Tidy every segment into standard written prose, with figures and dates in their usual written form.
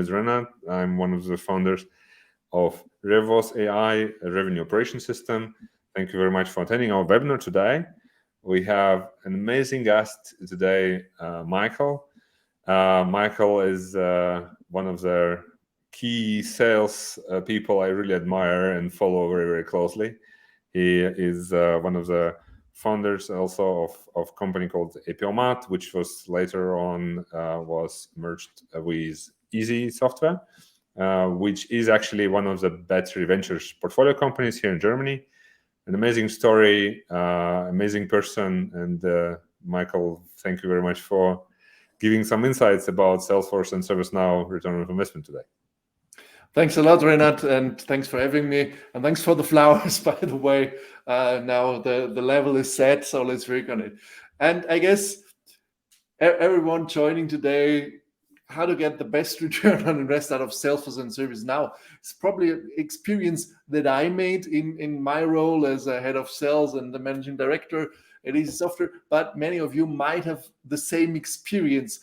is Renat. I'm one of the founders of RevOS AI, a revenue operation system. Thank you very much for attending our webinar today. We have an amazing guest today, Michael. Michael is one of the key sales people I really admire and follow very, very closely. He is one of the founders also of a company called APOMAT, which was later on was merged with Easy Software, which is actually one of the Battery Ventures portfolio companies here in Germany. An amazing story, amazing person. And Michael, thank you very much for giving some insights about Salesforce and ServiceNow return on investment today. Thanks a lot, Renat, and thanks for having me. And thanks for the flowers, by the way. Now the level is set, so let's work on it. And I guess everyone joining today, how to get the best return on invest out of Salesforce and ServiceNow. It's probably an experience that I made in my role as a head of sales and the managing director at Easy Software, but many of you might have the same experience.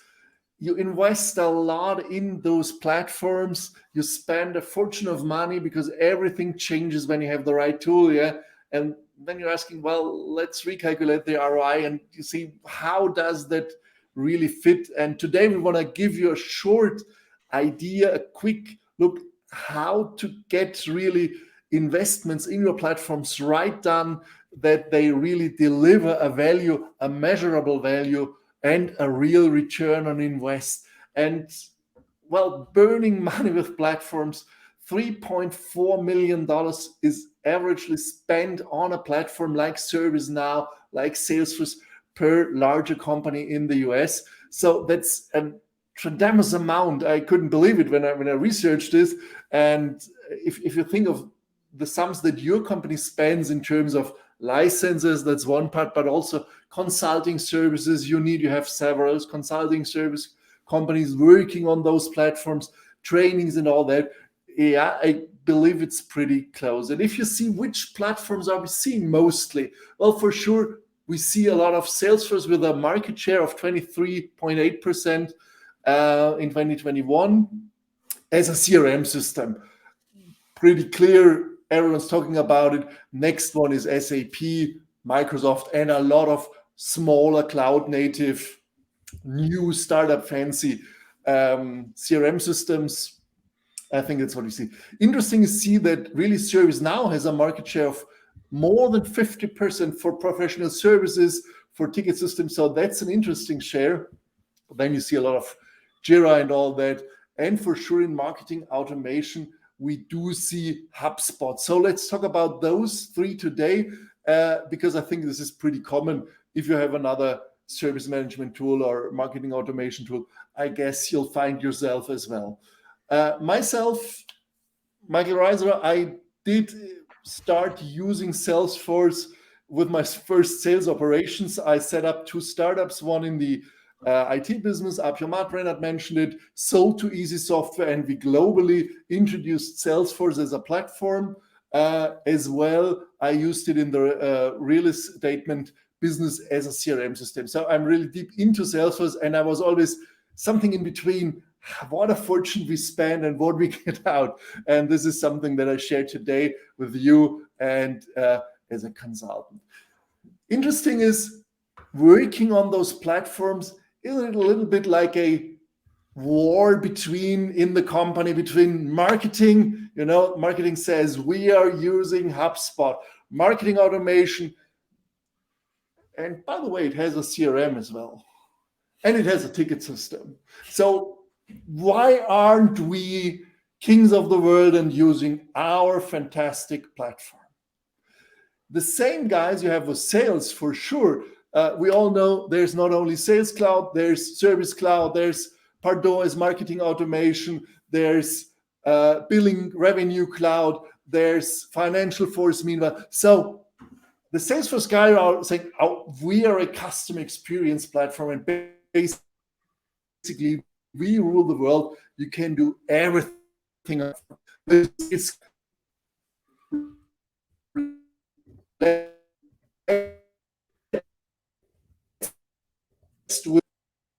You invest a lot in those platforms. You spend a fortune of money because everything changes when you have the right tool, yeah? And then you're asking, well, let's recalculate the ROI and you see, how does that really fit? And today we want to give you a short idea, a quick look how to get really investments in your platforms right done, that they really deliver a value, a measurable value, and a real return on invest. And well, burning money with platforms, $3.4 million is averagely spent on a platform like ServiceNow, like Salesforce, per larger company in the US. So that's a tremendous amount. I couldn't believe it when I researched this. And if you think of the sums that your company spends in terms of licenses, that's one part, but also consulting services you have several consulting service companies working on those platforms, trainings and all that. Yeah, I believe it's pretty close. And if you see which platforms are we seeing mostly, well, for sure, we see a lot of Salesforce with a market share of 23.8% in 2021 as a CRM system. Pretty clear, everyone's talking about it. Next one is SAP, Microsoft, and a lot of smaller cloud native, new startup fancy CRM systems. I think that's what we see. Interesting to see that really ServiceNow has a market share of more than 50% for professional services, for ticket systems. So that's an interesting share. Then you see a lot of Jira and all that. And for sure in marketing automation, we do see HubSpot. So let's talk about those three today, because I think this is pretty common. If you have another service management tool or marketing automation tool, I guess you'll find yourself as well. Myself, Michael Reiserer, I did start using Salesforce with my first sales operations. I set up two startups, one in the IT business, APOMAT, Renat mentioned it, sold to Easy Software, and we globally introduced Salesforce as a platform. As well, I used it in the real estate business as a CRM system. So I'm really deep into Salesforce, and I was always something in between what a fortune we spend and what we get out. And this is something that I share today with you and as a consultant. Interesting is working on those platforms is a little bit like a war in the company between marketing. Marketing says we are using HubSpot, marketing automation. And by the way, it has a CRM as well. And it has a ticket system. So why aren't we kings of the world and using our fantastic platform? The same guys you have with sales, for sure. We all know there's not only Sales Cloud, there's Service Cloud, there's Pardot as marketing automation, there's Billing Revenue Cloud, there's Financial Force meanwhile. So the Salesforce guys are saying, we are a customer experience platform, and basically we rule the world. You can do everything. It's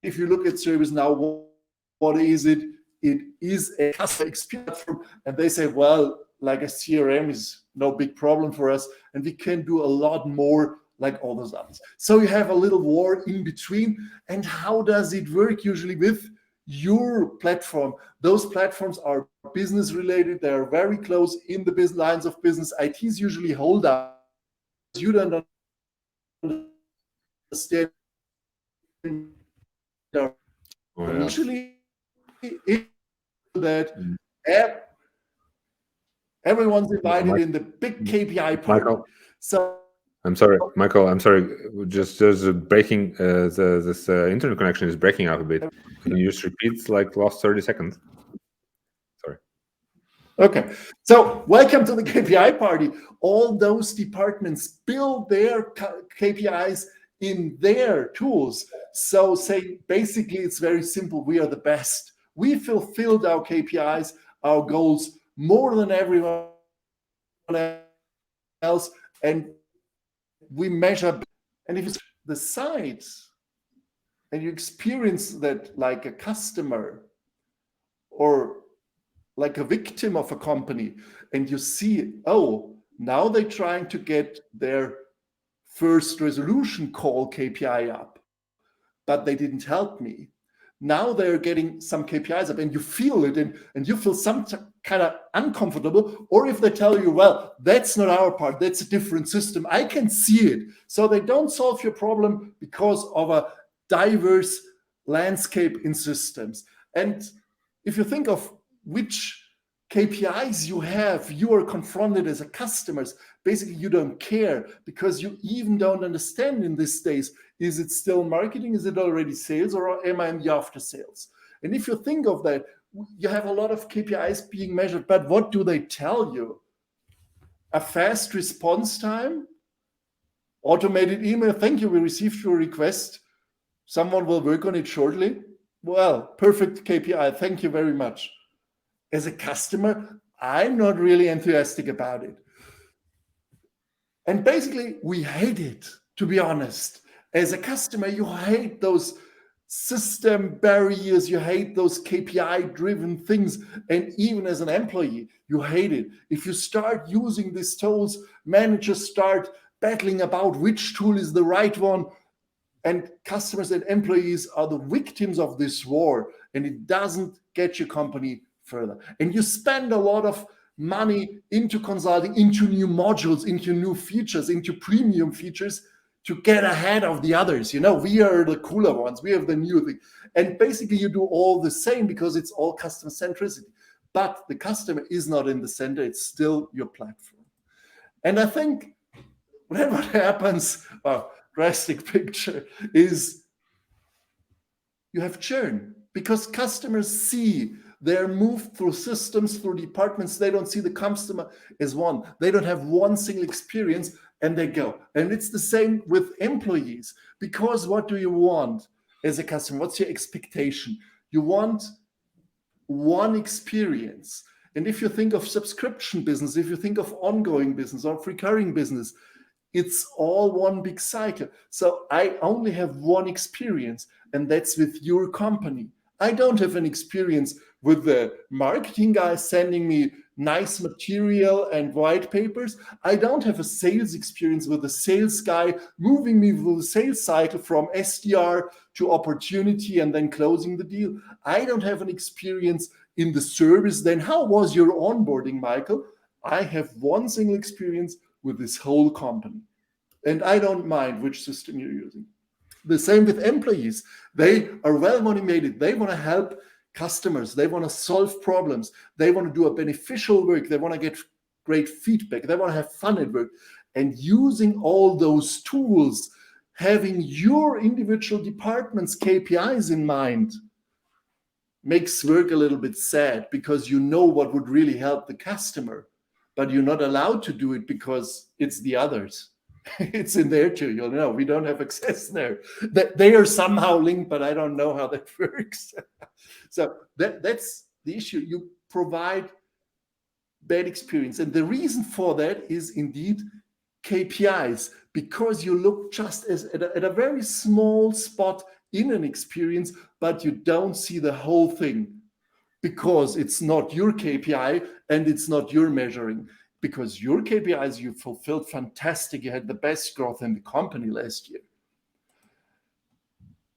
if you look at ServiceNow, what is it? it is a customer experience platform, and they say, well, like a CRM is no big problem for us, and we can do a lot more like all those others. So you have a little war in between. And how does it work usually with your platform? Those platforms are business related. They are very close in the business lines of business. ITs usually hold up. You don't understand. Initially, that everyone's invited in the big KPI party. Michael, so I'm sorry, Michael. I'm sorry. Just breaking. This internet connection is breaking up a bit. Can you just repeat like last 30 seconds? Sorry. Okay. So welcome to the KPI party. All those departments build their KPIs in their tools. So say basically it's very simple. We are the best. We fulfilled our KPIs, our goals more than everyone else, and we measure. And if it's the sites and you experience that like a customer or like a victim of a company, and you see, oh, now they're trying to get their first resolution call KPI up, but they didn't help me. Now they're getting some KPIs up, and you feel it, and you feel some kind of uncomfortable. Or if they tell you, well, that's not our part, that's a different system, I can see it. So they don't solve your problem because of a diverse landscape in systems. And if you think of which KPIs you have, you are confronted as a customer. Basically, you don't care because you even don't understand in these days, is it still marketing? Is it already sales, or am I in the after sales? And if you think of that, you have a lot of KPIs being measured, but what do they tell you? A fast response time? Automated email, thank you, we received your request. Someone will work on it shortly. Well, perfect KPI, thank you very much. As a customer, I'm not really enthusiastic about it. And basically, we hate it, to be honest. As a customer, you hate those system barriers, you hate those KPI-driven things. And even as an employee, you hate it. If you start using these tools, managers start battling about which tool is the right one. And customers and employees are the victims of this war, and it doesn't get your company further. And you spend a lot of money into consulting, into new modules, into new features, into premium features to get ahead of the others. You know, we are the cooler ones, we have the new thing. And basically you do all the same because it's all customer centricity. But the customer is not in the center, it's still your platform. And I think then what happens, drastic picture, is you have churn because customers see they're moved through systems, through departments. They don't see the customer as one. They don't have one single experience, and they go. And it's the same with employees, because what do you want as a customer? What's your expectation? You want one experience. And if you think of subscription business, if you think of ongoing business or recurring business, it's all one big cycle. So I only have one experience, and that's with your company. I don't have an experience with the marketing guy sending me nice material and white papers. I don't have a sales experience with the sales guy moving me through the sales cycle from SDR to opportunity and then closing the deal. I don't have an experience in the service. Then how was your onboarding, Michael? I have one single experience with this whole company. And I don't mind which system you're using. The same with employees. They are well motivated. They want to help customers. They want to solve problems. They want to do a beneficial work. They want to get great feedback. They want to have fun at work. And using all those tools, having your individual department's KPIs in mind, makes work a little bit sad because you know what would really help the customer, but you're not allowed to do it because it's the others. It's in there too. You'll know we don't have access there. That they are somehow linked, but I don't know how that works. So that's the issue. You provide bad experience, and the reason for that is indeed KPIs, because you look just as at a very small spot in an experience, but you don't see the whole thing. because it's not your KPI and it's not your measuring. Because your KPIs, you fulfilled fantastic. You had the best growth in the company last year.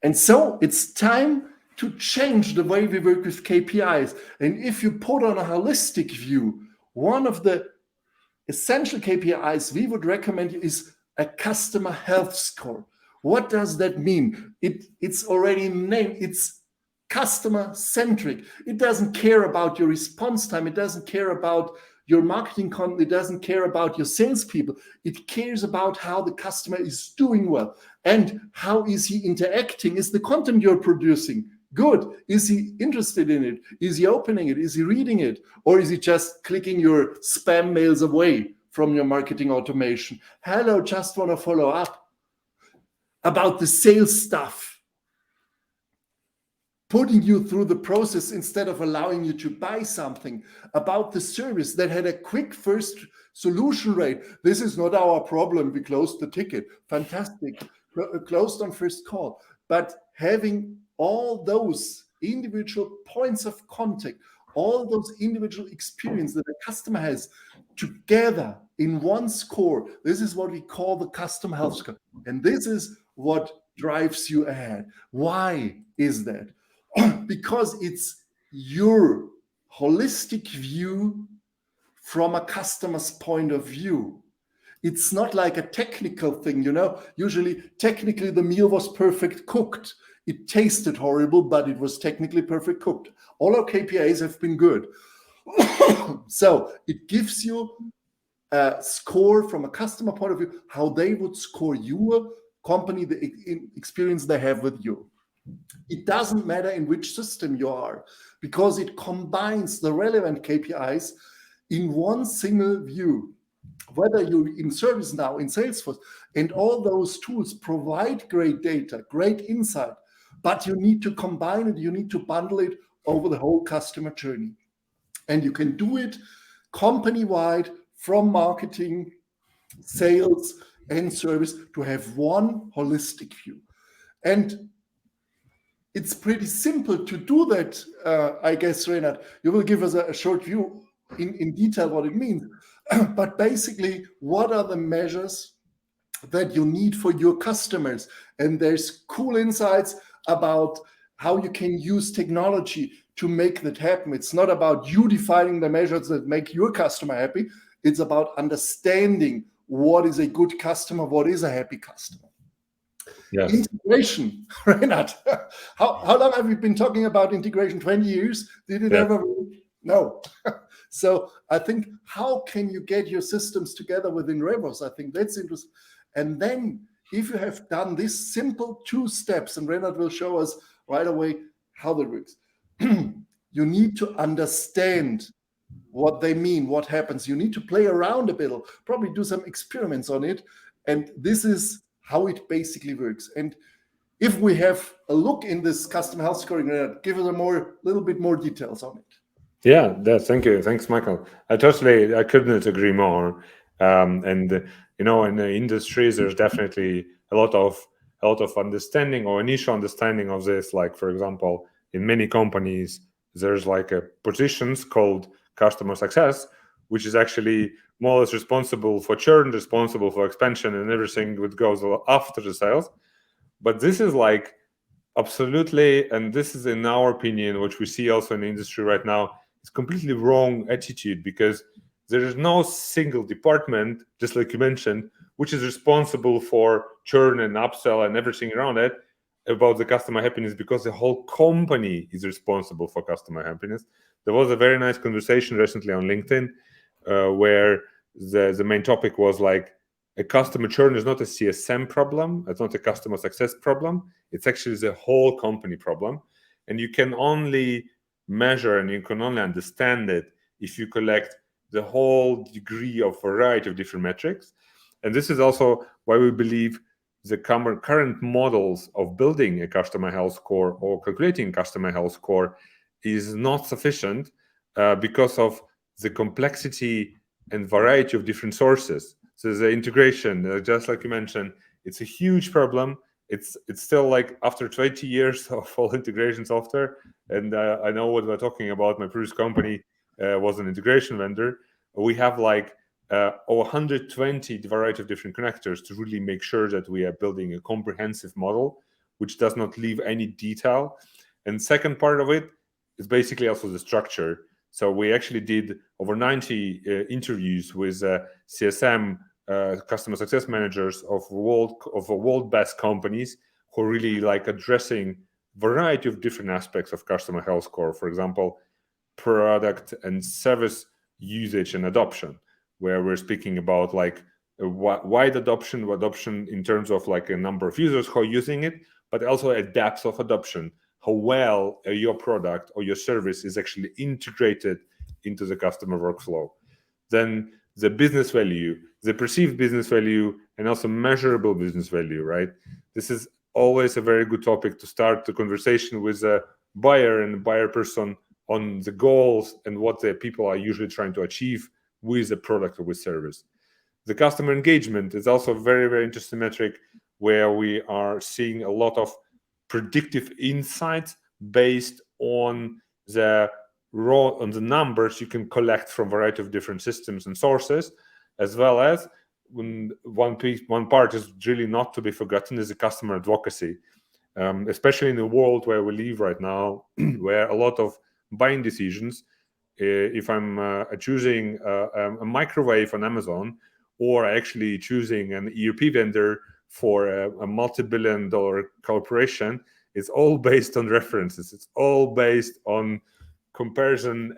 And so it's time to change the way we work with KPIs. And if you put on a holistic view, one of the essential KPIs we would recommend is a customer health score. What does that mean? It's already named. It's customer centric. It doesn't care about your response time. It doesn't care about your marketing content. It doesn't care about your salespeople. It cares about how the customer is doing well and how is he interacting. Is the content you're producing good? Is he interested in it? Is he opening it? Is he reading it? Or is he just clicking your spam mails away from your marketing automation? Hello, just want to follow up about the sales stuff, putting you through the process instead of allowing you to buy something, about the service that had a quick first solution rate. This is not our problem. We closed the ticket. Fantastic. Closed on first call. But having all those individual points of contact, all those individual experience that a customer has together in one score, this is what we call the customer health score. And this is what drives you ahead. Why is that? Because it's your holistic view from a customer's point of view. It's not like a technical thing, Usually, technically, the meal was perfect cooked. It tasted horrible, but it was technically perfect cooked. All our KPIs have been good. So it gives you a score from a customer point of view, how they would score your company, the experience they have with you. It doesn't matter in which system you are, because it combines the relevant KPIs in one single view. Whether you're in ServiceNow, in Salesforce, and all those tools provide great data, great insight, but you need to combine it, you need to bundle it over the whole customer journey. And you can do it company-wide from marketing, sales, and service to have one holistic view. And it's pretty simple to do that, I guess, Reinhard. You will give us a short view in detail what it means. But basically, what are the measures that you need for your customers? And there's cool insights about how you can use technology to make that happen. It's not about you defining the measures that make your customer happy. It's about understanding what is a good customer, what is a happy customer. Yes. Integration, Reinhard. How long have we been talking about integration? 20 years? Did it ever? No. So I think, how can you get your systems together within RevOS? I think that's interesting. And then if you have done this simple 2 steps, and Reinhard will show us right away how that works, you need to understand what they mean, what happens. You need to play around a bit, probably do some experiments on it. And this is how it basically works. And if we have a look in this customer health scoring, give us a little bit more details on it. Yeah, thank you. Thanks, Michael. I couldn't agree more. In the industries, there's definitely a lot of understanding or initial understanding of this. Like, for example, in many companies, there's like a positions called customer success, which is actually more or less responsible for churn, responsible for expansion, and everything that goes after the sales. But this is like absolutely, and this is in our opinion, which we see also in the industry right now, it's completely wrong attitude, because there is no single department, just like you mentioned, which is responsible for churn and upsell and everything around it about the customer happiness, because the whole company is responsible for customer happiness. There was a very nice conversation recently on LinkedIn where the main topic was like, a customer churn is not a CSM problem. It's not a customer success problem. It's actually the whole company problem. And you can only measure and you can only understand it if you collect the whole degree of variety of different metrics. And this is also why we believe the current models of building a customer health score or calculating customer health score is not sufficient because of the complexity and variety of different sources. So the integration, just like you mentioned, it's a huge problem. it's still like after 20 years of all integration software, and I know what we're talking about. My previous company was an integration vendor. We have like 120 variety of different connectors to really make sure that we are building a comprehensive model which does not leave any detail. And second part of it is basically also the structure. So we actually did over 90 interviews with CSM, customer success managers of world best companies who are really like addressing variety of different aspects of customer health score. For example, product and service usage and adoption, where we're speaking about like wide adoption in terms of like a number of users who are using it, but also a depth of adoption, how well your product or your service is actually integrated into the customer workflow. Then the business value, the perceived business value, and also measurable business value, right? This is always a very good topic to start the conversation with a buyer and buyer person on the goals and what the people are usually trying to achieve with a product or with service. The customer engagement is also a very, very interesting metric where we are seeing a lot of predictive insights based on the numbers you can collect from a variety of different systems and sources, as well as one part is really not to be forgotten is the customer advocacy, especially in the world where we live right now, where a lot of buying decisions, if I'm choosing a microwave on Amazon, or actually choosing an ERP vendor for a multi-billion-dollar corporation, it's all based on references. It's all based on comparison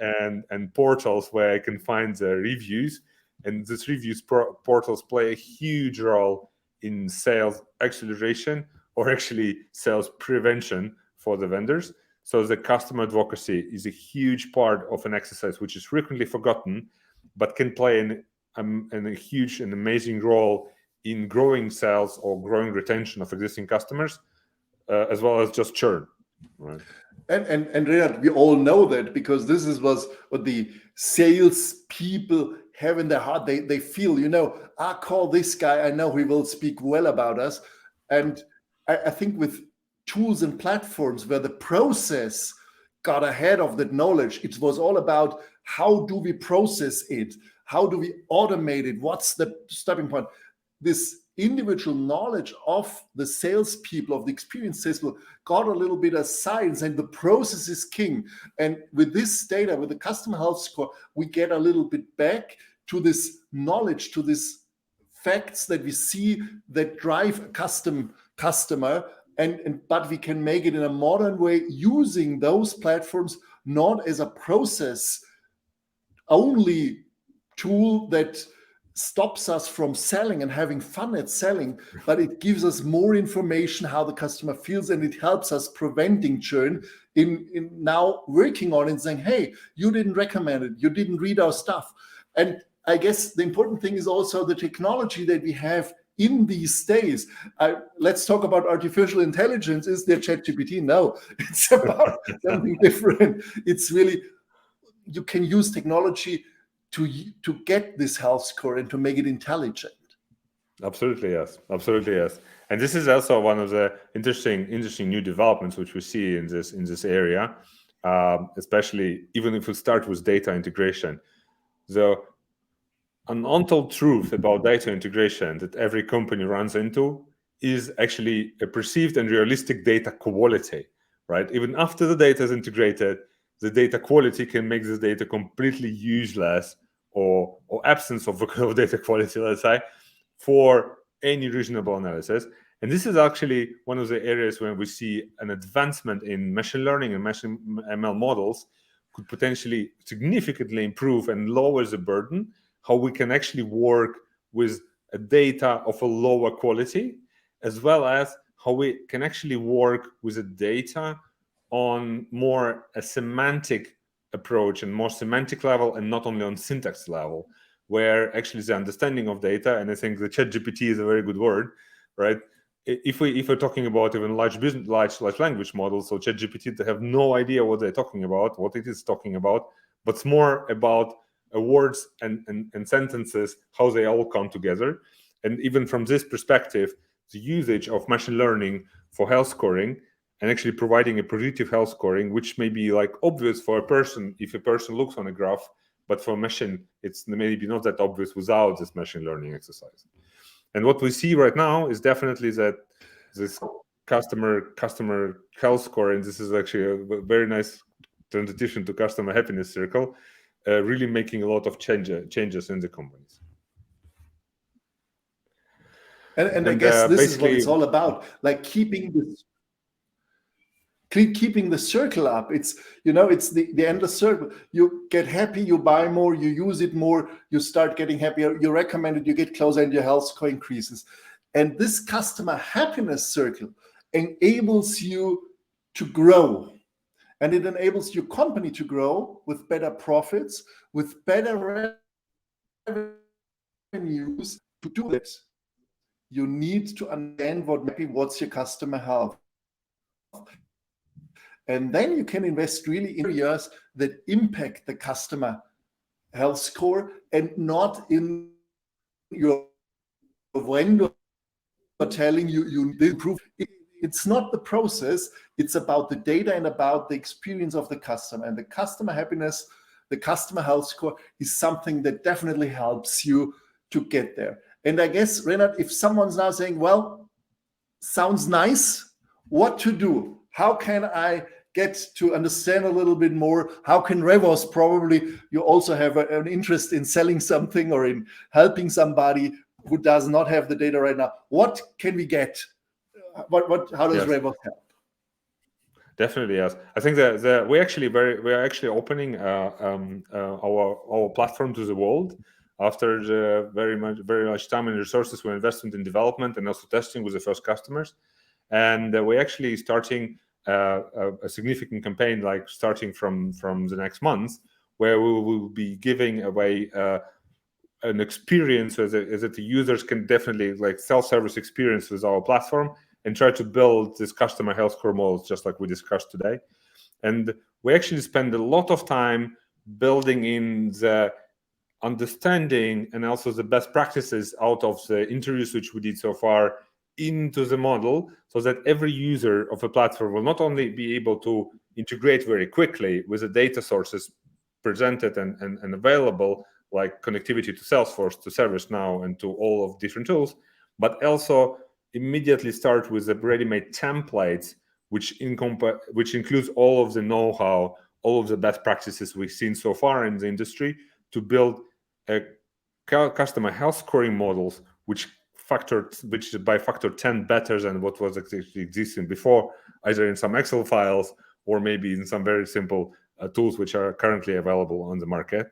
and portals where I can find the reviews. And these reviews portals play a huge role in sales acceleration or actually sales prevention for the vendors. So the customer advocacy is a huge part of an exercise which is frequently forgotten, but can play a huge and amazing role in growing sales or growing retention of existing customers, as well as just churn. Right. And Renat, we all know that because this was what the sales people have in their heart. They feel, I call this guy, I know he will speak well about us. And I think with tools and platforms where the process got ahead of that knowledge, it was all about how do we process it? How do we automate it? What's the starting point? This individual knowledge of the salespeople, of the experienced salespeople, got a little bit of science, and the process is king. And with this data, with the customer health score, we get a little bit back to this knowledge, to these facts that we see that drive a customer, but we can make it in a modern way using those platforms, not as a process only tool that stops us from selling and having fun at selling, but it gives us more information how the customer feels, and it helps us preventing churn in now working on it and saying, hey, you didn't recommend it, you didn't read our stuff. And I guess the important thing is also the technology that we have in these days. Let's talk about artificial intelligence. Is there ChatGPT? No, it's about something different. It's really, you can use technology to get this health score and to make it intelligent. Absolutely, yes. And this is also one of the interesting new developments which we see in this area, especially even if we start with data integration. An untold truth about data integration that every company runs into is actually a perceived and realistic data quality, right? Even after the data is integrated, the data quality can make this data completely useless or absence of data quality, let's say, for any reasonable analysis. And this is actually one of the areas where we see an advancement in machine learning and machine ML models could potentially significantly improve and lower the burden, how we can actually work with a data of a lower quality, as well as how we can actually work with the data on more a semantic approach and more semantic level, and not only on syntax level, where actually the understanding of data, and I think the ChatGPT is a very good word, right? If we're talking about even large language models, so ChatGPT, they have no idea what they're talking about, what it is talking about, but it's more about words and sentences, how they all come together. And even from this perspective, the usage of machine learning for health scoring, and actually providing a predictive health scoring, which may be like obvious for a person if a person looks on a graph, but for a machine, it's maybe not that obvious without this machine learning exercise. And what we see right now is definitely that this customer health score, and this is actually a very nice transition to customer happiness circle, really making a lot of changes in the companies. And I guess this is what it's all about, like keeping the circle up. It's, it's the endless circle. You get happy, you buy more, you use it more, you start getting happier, you recommend it, you get closer, and your health score increases. And this customer happiness circle enables you to grow. And it enables your company to grow with better profits, with better revenues. To do it, you need to understand what's your customer health. And then you can invest really in areas that impact the customer health score, and not in your vendor telling you need to improve. It's not the process, it's about the data and about the experience of the customer. And the customer happiness, the customer health score is something that definitely helps you to get there. And I guess, Renat, if someone's now saying, well, sounds nice, what to do? How can I get to understand a little bit more? How can RevOS, probably you also have an interest in selling something or in helping somebody who does not have the data right now. What can we get? How does RevOS help? Definitely, yes. I think that we're actually opening our platform to the world after the very much time and resources we invested in development and also testing with the first customers. And we're actually starting a significant campaign, like starting from the next month, where we will be giving away an experience so that the users can definitely, like, self-service experience with our platform and try to build this customer health score models just like we discussed today. And we actually spend a lot of time building in the understanding and also the best practices out of the interviews which we did so far into the model, so that every user of a platform will not only be able to integrate very quickly with the data sources presented and available, like connectivity to Salesforce, to ServiceNow, and to all of different tools, but also immediately start with the ready-made templates, which includes all of the know-how, all of the best practices we've seen so far in the industry, to build a customer health scoring models which is by factor 10 better than what was existing before, either in some Excel files or maybe in some very simple tools which are currently available on the market.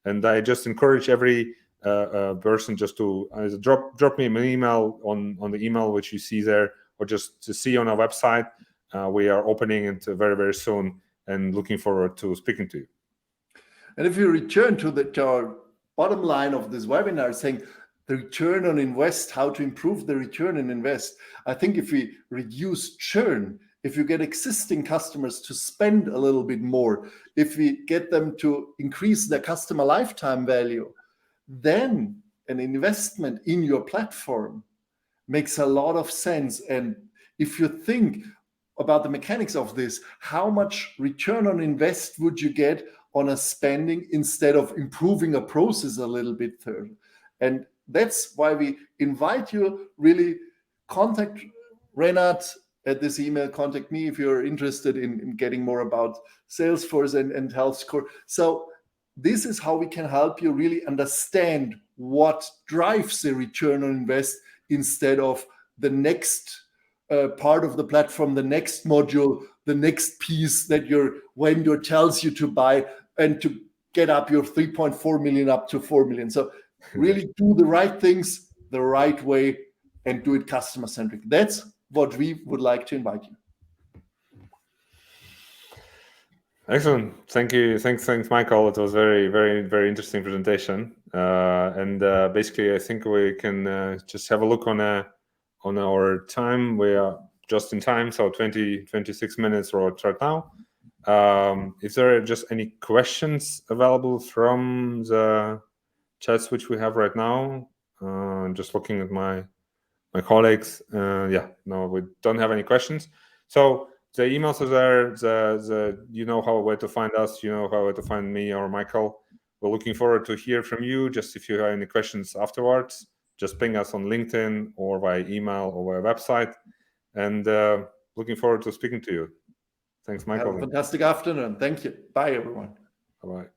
And I just encourage every person just to drop me an email on the email which you see there, or just to see on our website. We are opening it very, very soon, and looking forward to speaking to you. And if you return to our bottom line of this webinar, saying the return on invest, how to improve the return on invest, I think if we reduce churn, if you get existing customers to spend a little bit more, if we get them to increase their customer lifetime value, then an investment in your platform makes a lot of sense. And if you think about the mechanics of this, how much return on invest would you get on a spending instead of improving a process a little bit further? And that's why we invite you, really contact Renat at this email, contact me if you're interested in getting more about Salesforce and health score. So this is how we can help you really understand what drives the return on invest, instead of the next part of the platform, the next module, the next piece that your vendor tells you to buy, and to get up your 3.4 million up to 4 million. So really do the right things the right way and do it customer centric. That's what we would like to invite you. Excellent. Thank you. Thanks, Michael. It was very, very, very interesting presentation. And basically, I think we can just have a look on our time. We are just in time, so 26 minutes right now. Is there just any questions available from the chats which we have right now? I'm just looking at my my colleagues. No, we don't have any questions. So the emails are there. You know where to find us. You know how to find me or Michael. We're looking forward to hear from you. Just if you have any questions afterwards, just ping us on LinkedIn or via email or via website. And looking forward to speaking to you. Thanks, Michael. Have a fantastic afternoon. Thank you. Bye, everyone. Bye-bye.